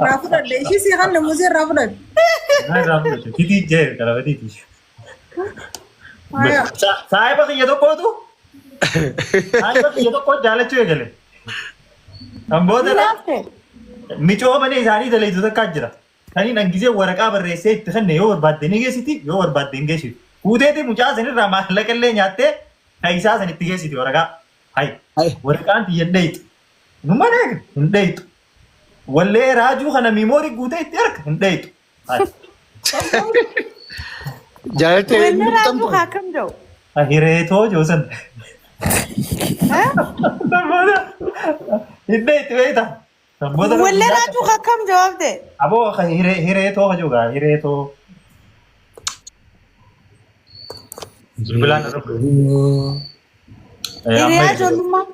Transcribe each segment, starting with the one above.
رافض ليش يغني مزير رافض هاي رافض تيجي جير كلا بديتي ايوه صاحبك يدقودو صاحبك يدقود جالتشو يجلي أمبودر ميشو مني زاني دليل دودا كاجرا ثاني نجزي ورقة بريسة تخني يور بعد دينيجي سيتي يور بعد دينيجي سيتي كودة دي مجاز إني راما لكن نياته هايسا سني تيجي سيتي ورقة هاي ورقة أنت ينديت نما نيك ينديت ولا راجو خنا ميموري كودة يترك ينديت جالتي وين راجو حاكم جو هيريتو جوسن ينديت ويتا ولا راجو حاكم جواب ده أبو هيريتو هجوغا هيريتو Bilang راجو لما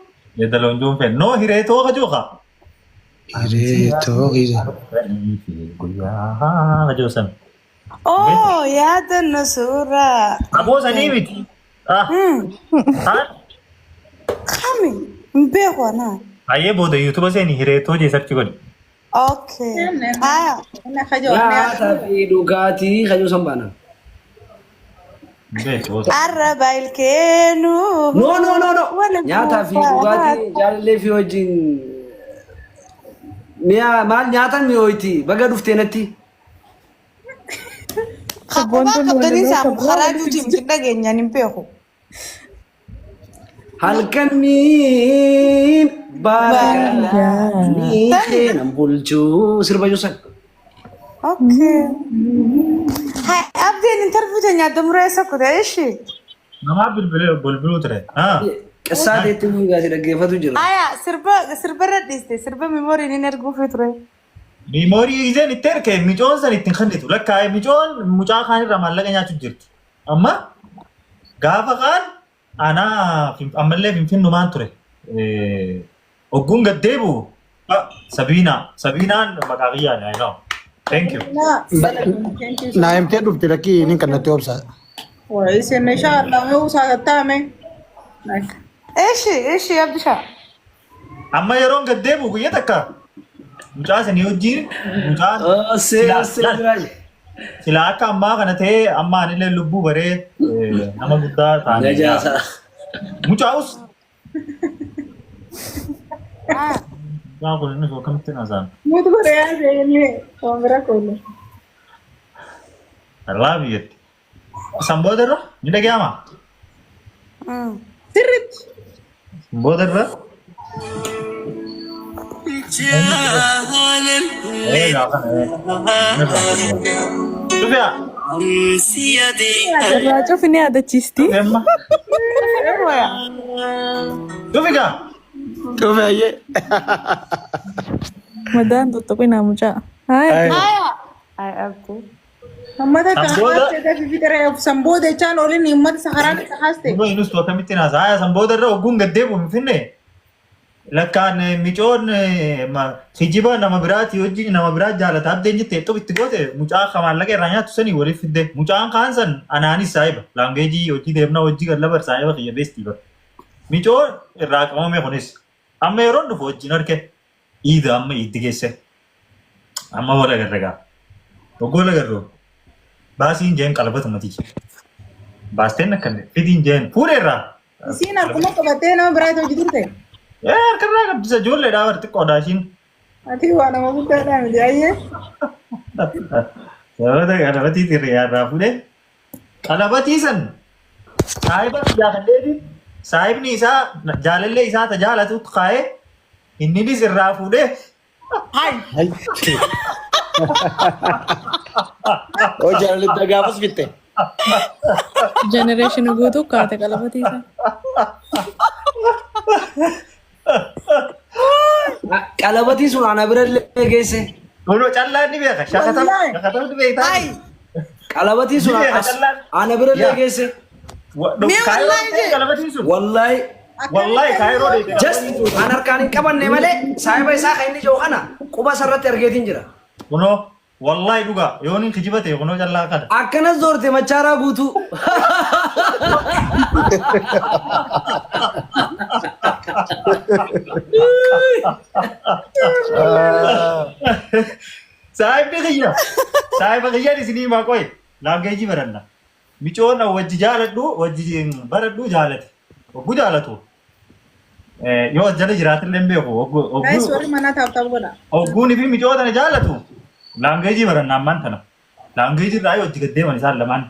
ya dalam jumpa no hireto ka juga هيريتو kuliah kajusan اوه يا ده النسورة abo sani miti خامي مبيغو انا aye bodo youtube se ni hireto je search kodi اوكي ها انا خجو nyaata fi dhugaatii kajuu sanbaana. عربا الكينو No. Nyaata fi dhugaatii jaalallee fi wajjin mi'a maal nyaatan mi'ooyti baga dhuftee natti. خبا قبضني سام خراجو جيم كده جينيا نمبيغو Halkan miin baala ni keenan bulchuu sirba juusan. اوكي هاي ابدي انترفيو تاني دمرو يسكو ده ايشي nama bulbulu tere Qissaa teetti muuziqaa dhaggeeffatu jira. ايا سربا رديستي سربا ميموري نينرغو فيتري memory izen iterke mijon san itin khanditu lakka ay mijon mucaa khani ramallaga nyaatu jirti amma gaafa qaan ana ammalle finfinnu maan ture oggun gaddeebu sabinaan maqaaqiyyaa I know thank you نايم تدوب تلاقي إنك نتوب سا كويس ان شاء الله هو ساعتامي ايشي يا ابدي شا amma yeroon gaddeebu guyya takka mucaa sanii wajjin mucaan sila akka ammaa kana ta'ee amma anillee lubbuu baree nama guddaa taanee Gajaasa. mucaa'us mucaan kun inni akkamitti naasaan موت بريا زيني عمرك كله irraa biyyatti sanboota irra ni dhaga'ama سرت sanboota irra Sufia Raja ini ada cisti. Emma Sufika توب أيه Madan tutup ini amuca. Hai. هاي ابدي محمد سمبودا. كان في فكره سمبودا كان اورين يمد سهرات سحاسته Ibu inus tu akkamitti naasaa sanboota irra ogguun gaddeebu hin finne lakkaan micoon kijiba nama biraati hojii nama biraa jaalata abdeen jettee xub itti goote mucaa kamaallaqa irraa nyaatu sanii waliif fidde mucaan kaan san anaanis saahiba laangeejii hojii deemna hojii gallabar saahiba kiyya beestii bar micoon irraa qabame kunis amma yeroon dhufu wajjin arge iida amma itti geesse amma wala garragaa oggoo lagarroo baasiin jeen qalbata matii baasteen akkanne fidiin jeen fuudheerraa سينا كما قبتنا برات وجدته harkarraa gabbisa ijoolleedhaa barti qodaashiin ati وانا ما قلت انا مجايه sababa qalabatii tirriyaarraa fuudhe qalabatii san saahiba jaalalleeti saahibni isaa jaalallee isaa ta jaalatutti kaa'ee inninis irraa fuudhee هاي وجعل الدقابس بيته Generation gue tuh kata kalau batisa. Qalabatii sun ana birallee geesse. kunoo callaa ni beeka shakatamtu beektaa Qalabatii sun ana birallee geesse. qalabatii sun Wallahi. wallahi kaayiroo deete Just an harkaan hin qabanne malee saahiba isaa kan inni jiru kana quba sarratti argeetiin jira. kunoo wallahi dhugaa yooniin kijiba ta'e kunoo callaa kana Akkanas zoorte machaaraa guutuu. Saayibni kiyya. Saayiba kiyyaan isinii maa qoy. Laangeejii baranna. Micoon wajji jaaladhu wajji baradhu jaalate. Ogguu jaalatu. Yoo as jala jiraatillee hin beeku. Guys, warri manaa taa'u godha. Ogguunii fi micoota na jaalatu. Laangeejii baranna ammaan tana. Laangeejii irraa yoo itti gaddeeman isaan lamaan.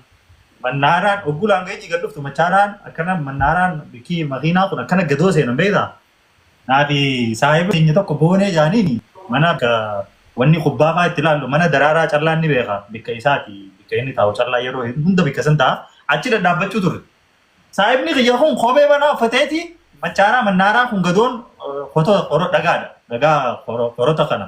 Mannaaraan ogguu laangeejii gad dhuftu machaaraan akkana mannaaraan bikii makiinaa kun akkana gadoo seenan beektaa? Naafi saayiba keenya tokko boonee jaaniini mana akka wanni kubbaa fa'aa itti ilaallu mana daraaraa callaan ni beeka bikka isaati bikka inni taa'u callaa yeroo hunda bikka san ta'a achi dhadhaabbachuu turre. Saayibni kiyya kun kophee banaa uffateeti machaaraa mannaaraa kun gadoon kotoo dhagaadha dhagaa korota kana.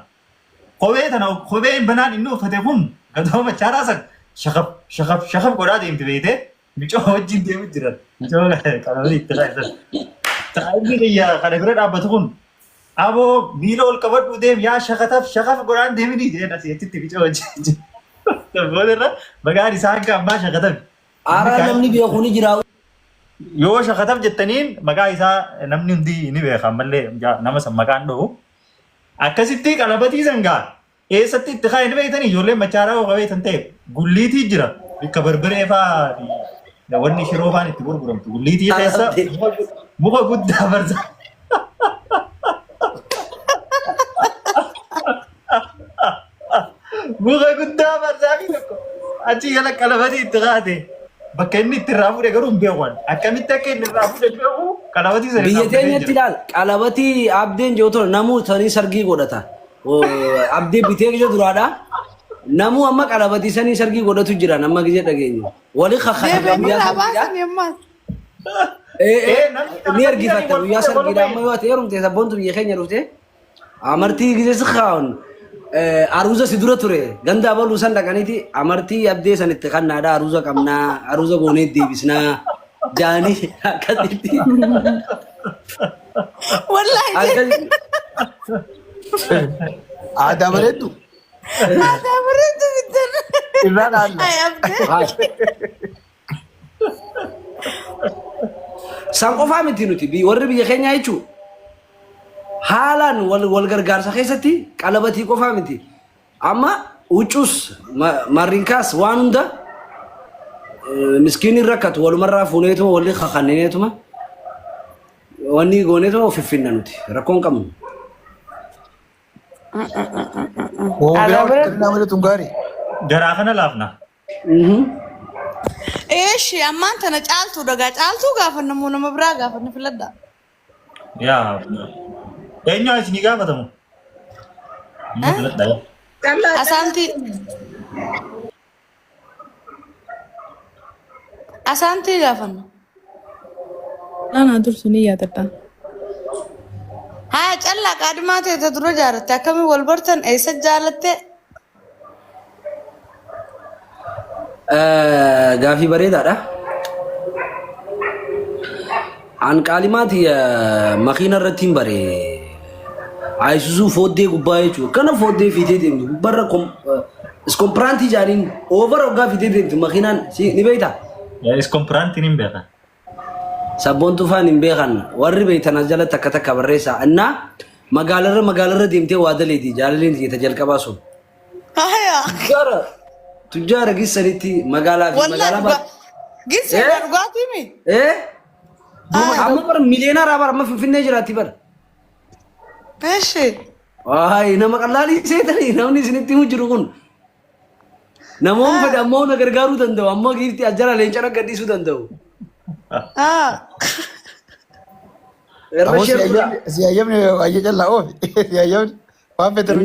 Kopheen banaan inni uffate kun gadoo machaaraa san shakaf godhaa deemti beekte micoo wajjin deemu jiran micoo qalamni itti taasisan. Saayibni kiyya kana bira dhaabbatu kun aboo miila ol qabadhu deem yaa shakaf godhaan deemini jedheen asii achitti micoo wajjin. Boodarra maqaan isaa akka ammaa shakataf. Aaraa namni beeku ni jira. Yoo shakataf jettaniin maqaa isaa namni hundi ni beeka ammallee nama san maqaan dhahu. Akkasitti qalabatiisan gaa eessatti itti kaa hin beektanii ijoolleen machaaraa qabeetan ta'e gulliitii jira bikka barbaree fa'aa wanni shiroo fa'aan itti gurguramtu gulliitii keessa muka guddaa barza. Muka guddaa barzaa fi tokko achi jala qalabatii itti kaate bakka inni itti irraa fuudhe garuu hin beekan akkamitti akka inni irraa fuudhe beeku qalabatii sana. Biyya keenyatti ilaal qalabatii abdeen jiru namuu sanii sargii godhata. Abdee bitee gija duraadha. Namuu amma qalabatii sanii sargii godhatu jira nama gija dhageenyu. Wali kakkaata ni argifata guyyaa sargiidha amma yoo ta'e heerumte sabboontu biyya keenya dhufte amartii gija sikhaa'uun aruuza si dura ture ganda abaluu san dhaqaniiti amartii abdee sanitti kannaadha aruuza qabnaa aruuza goonee deebisnaa jaanii akkasitti. Wallahi. Aadaa bareeddu. Aadaa bareeddu bitan. Irraan haala. San qofaa miti nuti warri biyya keenya jechuun haalaan wal gargaarsa keessatti qalabatii qofaa miti. Amma huccuus marrinkaas waan hunda miskiinni rakkatu walumarraa fuuneetuma walli kakanneetuma wanni gooneetuma ofiffinna nuti rakkoon qabnu. Aadaa bareeddu gaarii. Garaa kana laafna. Eeshi ammaan tana caaltuu dhagaa caaltuu gaafanna moo nama biraa gaafanna filadha. Yaa eenyu isin gaafatamu? Asaantii gaafanna. Nana dursu ni yaadadha. Haa callaa qaadhimaa ta'e dura jaalatte akkamii wal bartan eessa jaalatte? Gaafii bareedaadha. An qaalimaati makiina irratti hin baree. Ayisuusuu fooddee gubbaa jechuudha. Kana fooddee fiitee deemtu gubbarra iskompiraantii jaaniin oovara waggaa fiitee deemtu makiinaan ni beektaa? Iskompiraantiin hin beekan. Sabboontuu faan hin beekan warri beektan as jalatti akka takka barreessa. Innaa magaalarra deemtee waa daleeti jaalalleen tiyyata jalqabaa sun. Haaya. Tujjaara gisanitti magaalaa fi magaalaa baat. Gisanii dhugaatii mi? Amma bara miliyeenaraa bara amma finfinnee jiraatti bara. Eeshi. Waayee nama qalaalii seetanii namni isinitti himu jiru kun. Namoonni fedha ammoo na gargaaruu danda'u ammoo giiftii ajjara leencana gadhiisuu danda'u. Siyaayamni waayee callaa oofi. Siyaayamni waan fedhan.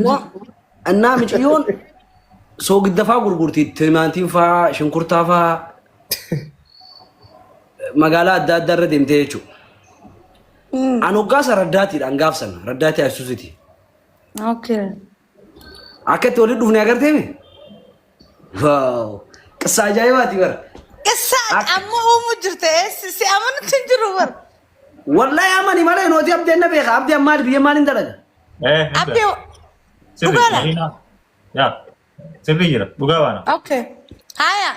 Annaa miciyyoon soogidda fa'aa gurgurti timaatiin fa'aa shunkurtaa fa'aa magaalaa adda addaa irra deemtee jechuudha. An hoggaasa raddaatiidhaan gaafsan raddaatii Ayisuusiiti. Akkatti walitti dhufne agartee mi? Waaw qissa ajaa'ibaati bara. Qissa amma uumuu jirte si amanutti hin jiru bara. Wallahi amani malee nooti abdeen na beeka abdee ammaali biyya maaliin dalaga? Abdee dhugaadha. Yaa sirrii jira dhugaa baana. Okay. Haya.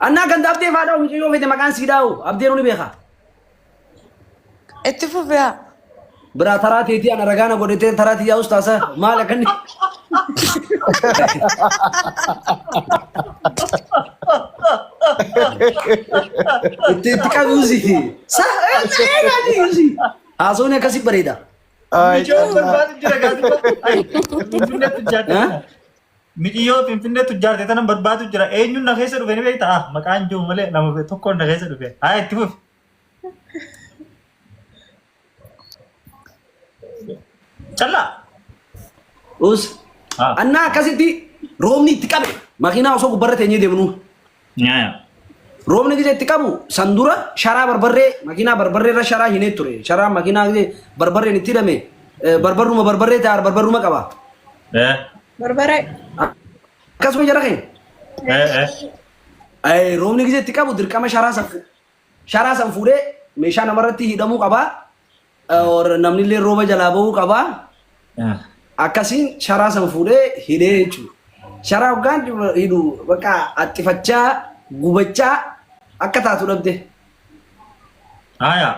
Annaa ganda abdee fa'aa dhawu yoo fedhe maqaan sii dhawu abdeen ni beeka. اتفقوا فيها. برا تراتي أنا رجعنا قلت تراتي يا أستاذة مالك أني تكابوزي صح إيه هذه يوزي أظن كسي بريدة Michoo barbaadu jira gaazexaa. Finfinnee tujjaarte. Michiyyoo Finfinnee tujjaarte tana barbaadu jira. Eenyuun na keessa dhufe ni beektaa? Maqaan jiru malee nama tokkoon na keessa dhufe. Haa itti fufi. Callaa. Us أنا كسيتي رومني تكابي ماكينة أصلا كبرت تاني دي منو Nyaaya. رومني كذا تكابو سندورة شارع بربرة ماكينة بربرة را شارع هنا توري شارع ماكينة كذا بربرة نتيرة مي بربرة ما بربرة تار بربرة ما كبا Barbarai. كاسمه جراكين أي رومني كذا تكابو دركما شارع سنفورة ميشان مرتي هدامو كبا और नमनी ले रोबा जलाबो कबा akasin shara sanfude hidechu shara ugan hidu baka atifacha gubacha akata tu dabde Aya.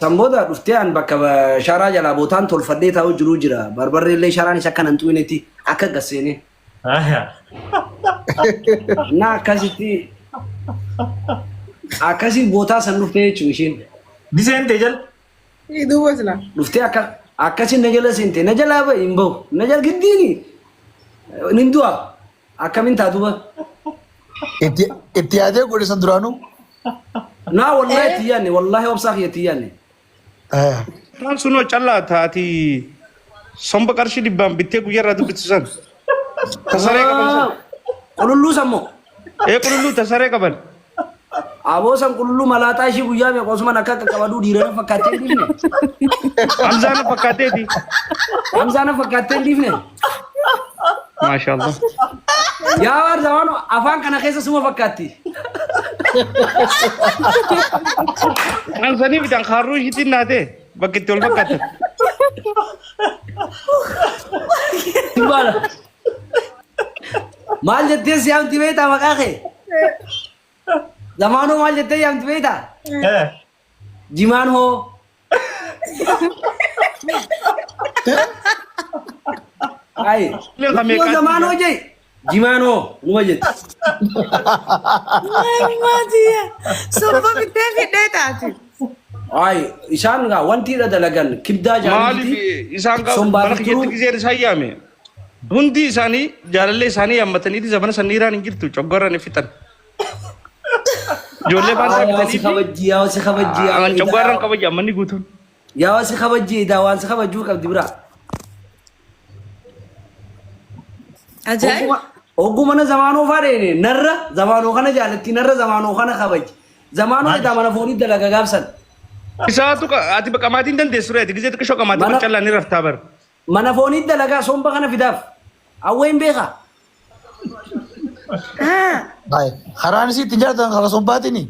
samboda duftian baka shara jalabotan tolfadde taw juru jira barbarre le shara ni sakkan antu ineti aka gasene Aya. na akasi bota san dufte chuishin Disen tejal. Itu waslah. dufte akasin najala sente najala ba imbo najal giddini nindua akamin taduba اتيادي قولي سندرانو na wallahi tiyane wallahi wabsakh yatiyane Kan suno challa thati somba karshi dibbam bitte guyarra dubbitsan tasare kaban kullu sammo e kullu tasare kaban abo san kullu malata shi guya me kosuma nakaka kabadu dirana fakate difne amzana fakate di hamzana fakate difne mashallah ya war zamano afan kana khaisa suma fakati an sani bidan kharu hitin nade bakitol fakate tibala mal jette siam tibeta makake zamano mal jette yam tibeta jiman ho ay le khame ko zamano je jimano numa jet Ay madia. Sumpah fide tati. ay isan ga wanti da dalagan kibda mali jali bi isan ka Sombari barak yet turu. gizer sayame hundi sani jalalle sani ammatani di zaman sanira ngirtu chogora ne fitan jolle ban ya bitani si khabaji ya si khabaji an chogora ka baja mani gutun ya si khabaji da wan si khabaju ka dibra Ajay. ogu mana zamano fare ne narra zamano kana jalati narra zamano kana khabaji zamano da mana foni dalaga gabsan isatu ka ati bakamatin dan desure ati gizer ka shokamati Mana- challa ni rafta bar mana foni dalaga somba kana fidaf awen beka هاي خراني سي تجارة خلاص باتني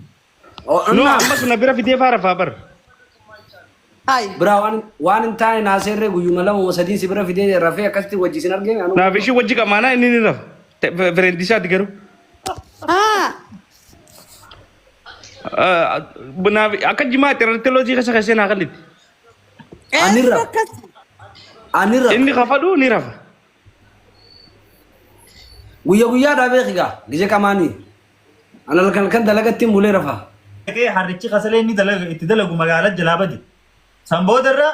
no amma suna bira fide fara fabar Ay. bra wan intane na serre guyu mala mo sadin sibra fide rafi akasti waji sinar gen anu na bishi wajji ka mana ini ni raf verendisa digaru buna akan jima teologi ka sa kasi nakalit Anira. anira ini kafadu ni raf guya da bekiga gije kamani anal kan dalaga timule rafa Kee harrichi qasalee inni itti dalagu magaalaa Jalaabadi. Samboodarra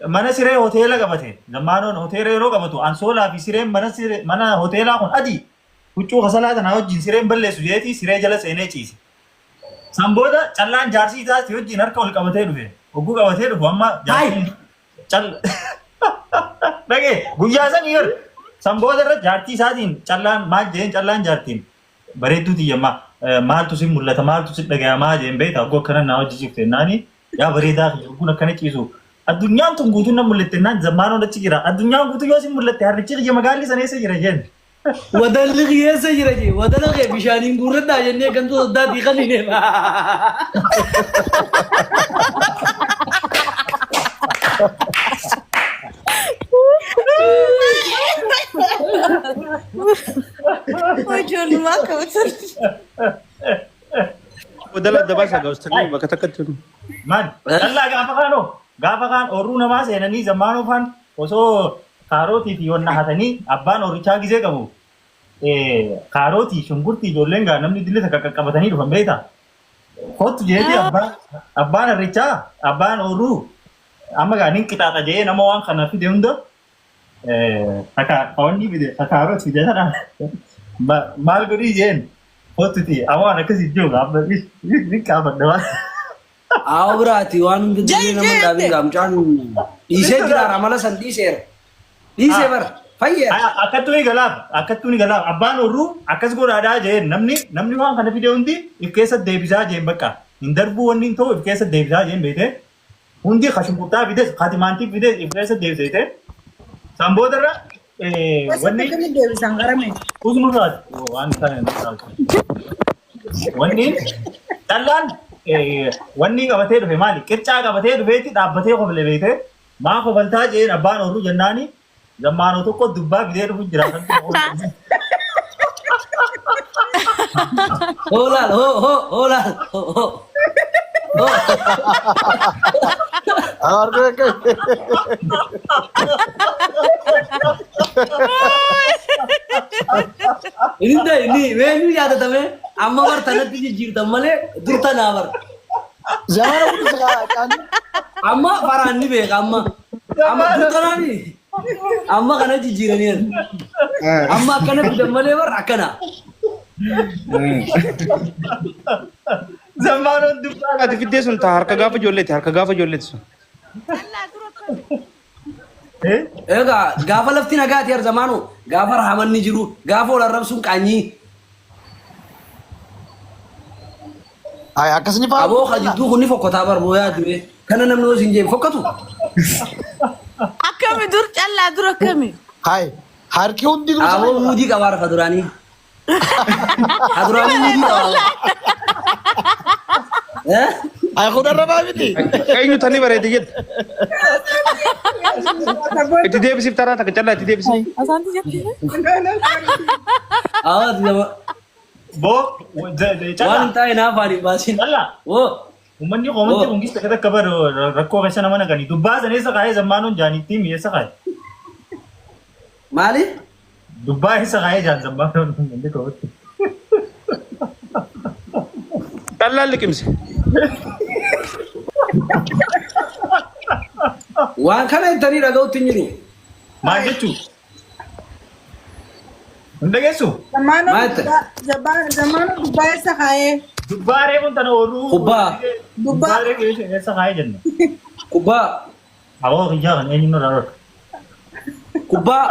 mana siree hoteela qabate. Zammaanoon hoteela yeroo qabatu ansoolaa fi sireen mana hoteelaa kun adii. Huccuu qasalaa tanaa wajjin sireen balleessu jeetii siree jala seenee ciise. Sambooda callaan jaarsii isaatti wajjin harka ol qabatee dhufe. Hogguu qabatee dhufu amma jaarsiin dhagee guyyaa san yer samboodarra jaartii isaatiin callaan maal jeen callaan jaartiin bareedduu tiyyammaa. Maaltu si mul'ata maaltu si dhagayamaa jeen beektaa hogguu akkana naa hojjechiifte naani yaa bareedaa fi gurguun akkana ciisu addunyaan tun guutuun na mul'atte naan zammaanoon achi jira addunyaan guutuu yoo si mul'atte harrichi kiyya magaalli sana eessa jira jeen. wadalli yesa jiraje wadalli bishanin gurrada jenne kan to dadi khaline ba Ujul maka betul. udala adda baasaa gaawustanii bakka takkatti. Man, dallaa gaafa kaan oorruu namaa seenanii zammaanoo faan osoo kaarootii fi wanna hatanii abbaan oorichaa gisee qabu. Kaarootii, shunkurtii ijoolleen gaa namni dillee takka qaqqabatanii dhufan beektaa? Kottu jeetii abbaan harrichaa, abbaan oorruu amma gaa nin qixaaxa jee nama waan kana fide hunda kawanni fide kaarootii fide sana maal godhii jeen kottuti amma waan akkasii jiru amma ni qaafadha waan. Awo biraati waan hundi dillee nama dhaabee gaamcaan dhiisee jira amala san dhiiseera. Dhiisee bara fayyaa. Akkattuu ni galaaf abbaan oorruu akkas godhaadhaa jeen namni waan kana fide hundi if keessa deebisaa jeen bakka hin darbuu wanni hin ta'u if keessa deebisaa jeen beekee hundi kashunkurtaa fides katimaantii fides if keessa deebisee san boodarra wanni deebisan garame. usnurraati waan kana wanni dhallaan wanni qabatee dhufe maali qircaa qabatee dhufeetti dhaabbatee kofle beekee maa kofaltaa jeen abbaan oorruu jennaani zammaanoo tokko dubbaa fidee dhufu jira. Hoolaal hoolaal. Ini meenyu yaadatame amma bar tanatti jijjiirtan malee durta naa bar. Zamana pun sekarang. Amma faraan ni beeka amma durta naani. Amma kana jijjiiraniin. Amma akkana fidan malee bar akkana. Zammaanoon dubbaa Ati fiddee sun taa harka gaafa ijoolleeti sun. Egaa gaafa lafti nagaati har zamaanu gaafa rahamanni jiru gaafa wal arrabsuun qaanyii. Ay, akkas ni Pak. Aboo hajidduu kunni fokkotaa bar booyaa ture kana namni hoos hin jeen fokkatu. Akkami dur callaa dur akkami. Hai, harki hundi dulu. Aboo muudii qabaara kaduraanii. Kaduraanii muudii qabaara. Ay, aku udah rabah ini. Eenyu tanii bareede jedha. Itti deebisiif taraa takka callaa itti deebisiif. Asaanti jettee? Awwa jama. boo Waan taa'e naa faani baasin. callaa Woo. ummanni qomanti kun gista kada kabar rakkoo keessa nama naqanii dubbaa san eessa kaayee zammaanuun jaanitti eessa kaayee Maali? dubbaa eessa kaayee jaan zammaanuun hundi qabatti. Callaa liqimse. Waan kana ittanii dhaga'utti hin jiru. Maal jechuun? Hin dhageessu? Zammaanoon dubbaa eessa kaayee? Dubbaa reefuun tana ooluu. Kubbaa. Dubbaa reefuun eessa kaayee jenna? Kubbaa. Awoo hiyyaa kan eenyu nurraa rota. Kubbaa.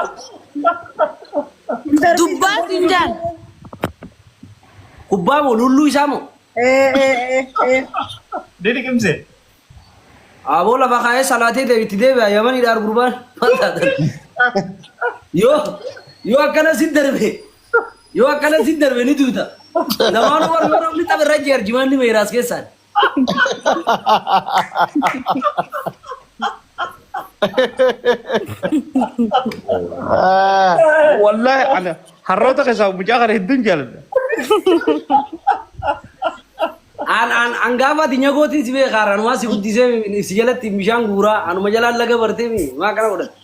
Dubbaa sinjaan. Kubbaa moo lulluu isaa moo? Didi qimse. Aboo lafa kaayee salaatee itti deebi'a yamanii dhaar gurbaan. Yoo akkana sin darbe ni duuta. Namaan warra ni tapha irra jeerjimaan ni meeraas keessaan. Wallahi ana harroota keessaa mucaa kana hedduun jaaladha. An gaafa ati nyagootiin si beekaara anumaa si guddisee si jalatti bishaan guuraa anuma jalaan laga bartee maa kana godhata.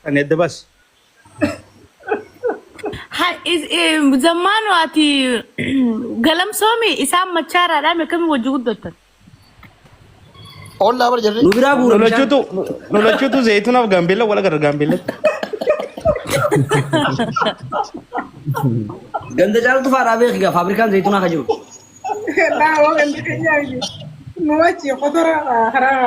Ani adda baas. Zammaanu ati galamsoomi isaan machaaraadhaan akkami wajji guddatan. Ollaa bar jirri. Nu biraa guura bishaan. Lolachuutu zayituunaaf gaambeella wal agarra gaambeella. Ganda caaltu faadhaa beekiga faabrikaan zayituunaa ka jiru. Laa ganda keenyaa numachi qotora karaa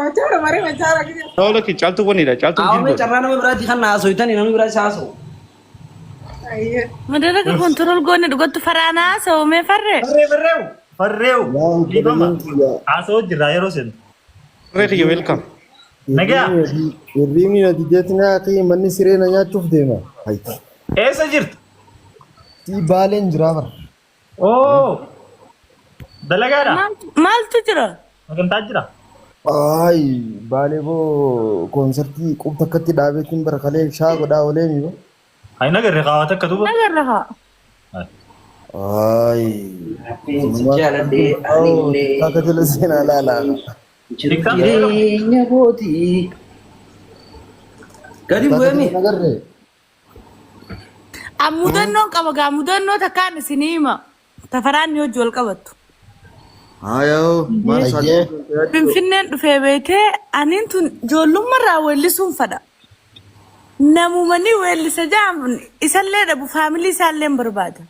machaara marii machaara gidi. Lola ki caaltu wanidha caaltu Awwame jilba. carraa nama biraatti kan naasoytani namni biraa isa haasa'u. Madaraga kontorol goone dhugattu faraanaa soomee farre. Farreewu. Dhiibama. Haasa'uu jirra yeroo seentu. Reeti welcome. Nagaa. Hirriibni ati jeetinaa fi manni sireena nyaachuuf deema. Eessa jirtu? Si baaleen jira bara. Oo. Dalagaadha? Maaltu jira? Sagantaa jira? Ay, baalee boo koonsartii qubta akkatti dhaabeetiin bara kalee shaa godhaa oolee miidha. Hai nagarre qaawwata akka duuba. Nagarra haa. Ay. Jaaladhee anillee Akka jala seenaa laalaa. jiru jireenya bootii. Gadi bu'eemi. Agarree. Mudannoon qaba gaa mudannoo takkaan isinii hima. Tafaraan ni hojii wal qabattu. Ayoo. Maal Ayyee. Finfinneen dhufee beekee aniin tun ijoollummaarraa weellisuun fadha. Namumani weellisa jaamu isallee dhabu faamilii isaallee hin barbaada.